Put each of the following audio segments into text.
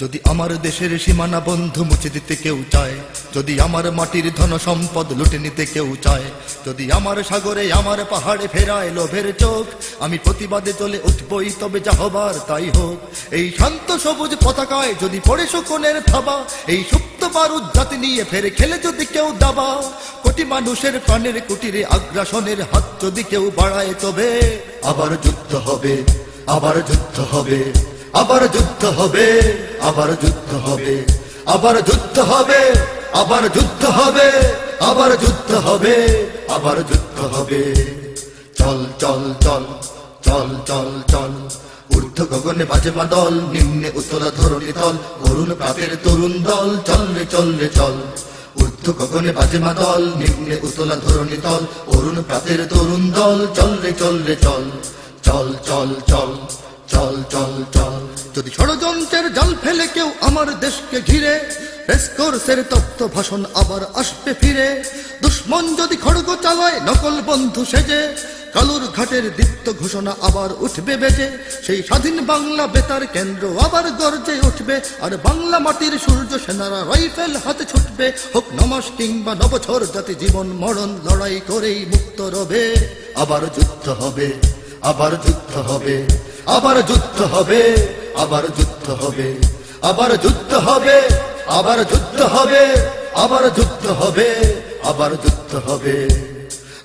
যদি আমার দেশের সীমানা বন্ধু মুছে দিতে কেউ চায়, যদি আমার মাটির ধন সম্পদ লুটে নিতে কেউ চায়, যদি আমার সাগরে আমার পাহাড়ে ফেরায় লোভের চোখ, আমি প্রতিবাদে চলে উঠবই, তবে যা হবার তাই হোক। এই শান্ত সবুজ পতাকায় যদি পড়ে শকুনের থাবা, এই সুপ্ত বারুদ জাতি নিয়ে ফেরে খেলে যদি কেউ দাবা, কোটি মানুষের প্রাণের কুটিরে আগ্রাসনের হাত যদি কেউ বাড়ায়, তবে আবার যুদ্ধ হবে, আবার যুদ্ধ হবে, আবার যুদ্ধ হবে, আবার যুদ্ধ হবে, আবার যুদ্ধ হবে, আবার যুদ্ধ হবে, আবার যুদ্ধ হবে, আবার যুদ্ধ হবে। চল চল চল চল চল চল, ঊর্ধ্ব গগনে বাজে মাদল, নিম্নে উতলা ধরণী তল, অরুণ প্রাতের তরুণ দল, চল রে চল রে চল। ঊর্ধ্ব গগনে বাজে মাদল, নিম্নে উতলা ধরণী তল, অরুণ প্রাতের তরুণ দল, চল রে চল রে চল। চল চল চল চল চল চল। যদি ষড়যন্ত্রের জাল ফেলে কেউ আমার দেশকে ঘিরে, রেসকোর্সের তত্ত্ব ভাষণ আবার আসবে ফিরে, দুশ্মন যদি খড়গ চালায় নকল বন্ধু সেজে, কালুর ঘাটের দীপ্ত ঘোষণা আবার উঠবে বেজে, সেই স্বাধীন বাংলা বেতার কেন্দ্র আবার গর্জে উঠবে, আর বাংলা মাটির সূর্য সেনারা রাইফেল হাতে ছুটবে। হোক নমাস কিংবা নবছর, জাতি জীবন মরণ লড়াই করেই মুক্ত রবে। আবার যুদ্ধ হবে, আবার যুদ্ধ হবে, আবার যুদ্ধ হবে, আবার যুদ্ধ হবে, আবার যুদ্ধ হবে, আবার যুদ্ধ হবে, আবার যুদ্ধ হবে, আবার যুদ্ধ হবে।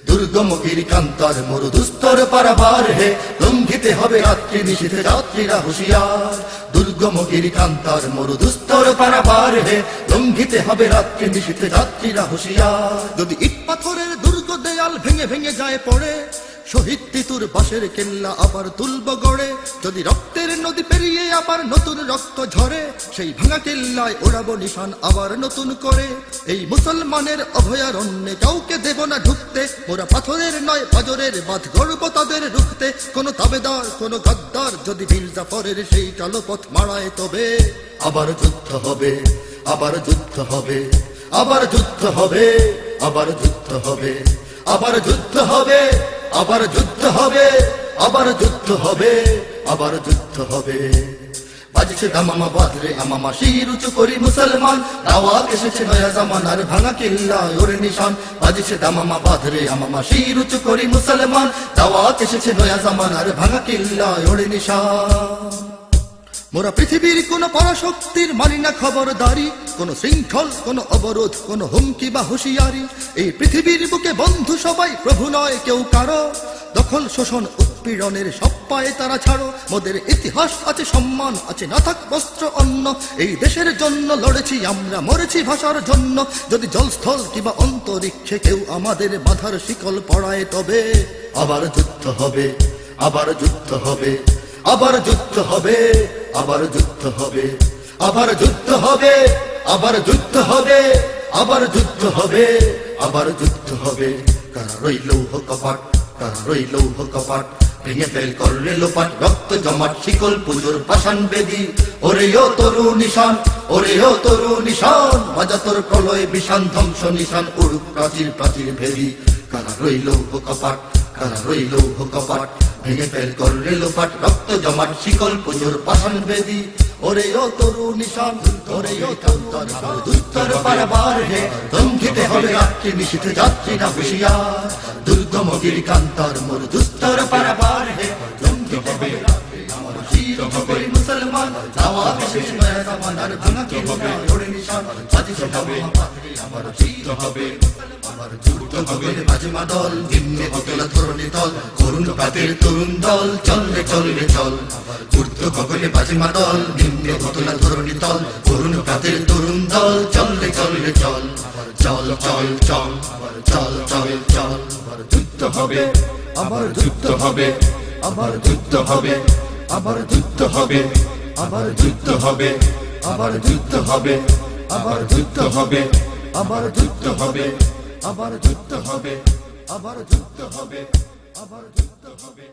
দুর্গম গিরিকান্তার মরু দুস্তর পারাবার হে, লঙ্ঘিতে হবে রাত্রি নিশীথে যাত্রীরা হুঁশিয়ার। দুর্গম গিরিকান্তার মরু দুস্তর পারাবার হে, লঙ্ঘিতে হবে রাত্রি নিশীথে যাত্রীরা হুঁশিয়ার। যদি ইট পাথরের দুর্গ দেয়াল ভেঙে ভেঙে যায় পড়ে, শহীদ তিতুর বাঁশের কেল্লা আবার তুলব গড়ে, যদি রক্তের নদী পেরিয়ে আবার নতুন রক্ত ঝরে, সেই ভাঙা কেল্লায় ওড়াবো নিশান আবার নতুন করে। এই মুসলমানের অভয়ারণ্যে কাউকে দেব না ঢুকতে, মোরা পাথরের নয় পাজরের বাঁধ গড়ব তাদের রুখতে। কোন তাবেদার কোন গাদ্দার যদি মীর জাফরের সেই কালো পথ মারায়, তবে আবার যুদ্ধ হবে, আবার যুদ্ধ হবে, আবার যুদ্ধ হবে, আবার যুদ্ধ হবে, আবার যুদ্ধ হবে, আবার যুদ্ধ হবে, আবার যুদ্ধ হবে, আবার যুদ্ধ হবে। বাজছে দামামা বাদরে আমামা, শির উঁচু করি মুসলমান, দাওয়াত এসেছে নয়া জামানার ভাঙা কিল্লা ওরে নিশান। বাজছে দামামা বাদরে আমামা, শির উঁচু করি মুসলমান, দাওয়াত এসেছে নয়া জামানার ভাঙা কিল্লা ওরে নিশান। মোরা পৃথিবীর কোন পরাশক্তির মানি না খবরদারি, কোন শৃঙ্খল, কোন অবরোধ, কোন হুমকি বা হুঁশিয়ারি। এই পৃথিবীর বুকে বন্ধু সবাই, প্রভু নয় কেউ কারো। দখল শোষণ উৎপীড়নের সব পায়ে তারা ছাড়ো। মোদের ইতিহাস আছে, সম্মান আছে, না থাক বস্ত্র অন্ন। এই দেশের জন্য লড়েছি আমরা, মরেছি ভাষার জন্য। যদি জলস্থল কিংবা অন্তরিক্ষে কেউ আমাদের বাধার শিকল পড়ায়, তবে আবার যুদ্ধ হবে, আবার যুদ্ধ হবে, আবার যুদ্ধ হবে, আবার যুদ্ধ হবে, আবার যুদ্ধ হবে, আবার যুদ্ধ হবে, আবার যুদ্ধ হবে, আবার যুদ্ধ হবে। কারা রইল কপাট, কারা রইল কপাট, ভেঙে ফেল করলে লোপাট, রক্ত জমাট শিকল পুজোর পাষাণ বেদি। ওরে ও তরু নিশান, ওরে ও তরু নিশান, বাজা তোর প্রলয় বিষান, ধ্বংস নিশান উড়ুক প্রাচীর প্রাচীর ভেদি। কারা রইল কপাট, কারা রইল কপাট, ভেঙে ফেল করলে লোপাট, রক্ত জমাট শিকল পুজোর পাষাণ বেদি। ওরে ও তরু নিশান, ওরে ও তরু নিশান, দুস্তর পারাবার হে, লঙ্ঘিতে হবে রাত্রি নিশীথে যাত্রীরা হুঁশিয়ার। দুর্গম গিরিকান্তার মরু দুস্তর পারাবার হে, লঙ্ঘিতে হবে রাত্রি আমার শির হবে মুসলমান, দাওয়াত এসেছে নয়া জামানার ভাঙা কিল্লা ওরে নিশান। বাজছে দামামা বাদরে আমার শির হবে, আমার যুদ্ধ হবে বাজে মাদল, নিম্নে উতলা ধরণী তল, অরুণ প্রাতের তরুণ দল, চল রে চল রে চল। ঊর্ধ্ব গগনে বাজে মাদল, নিম্নে উতলা ধরণী তল, অরুণ প্রাতের তরুণ দল, চল রে চল রে চল। চল চল চল চল চল চল। আবার যুদ্ধ হবে, আবার যুদ্ধ হবে, আবার যুদ্ধ হবে, আবার যুদ্ধ হবে, আবার যুদ্ধ হবে, আবার যুদ্ধ হবে, আবার যুদ্ধ হবে, আবার যুদ্ধ হবে, আবার যুদ্ধ হবে, আবার যুদ্ধ হবে, আবার যুদ্ধ হবে।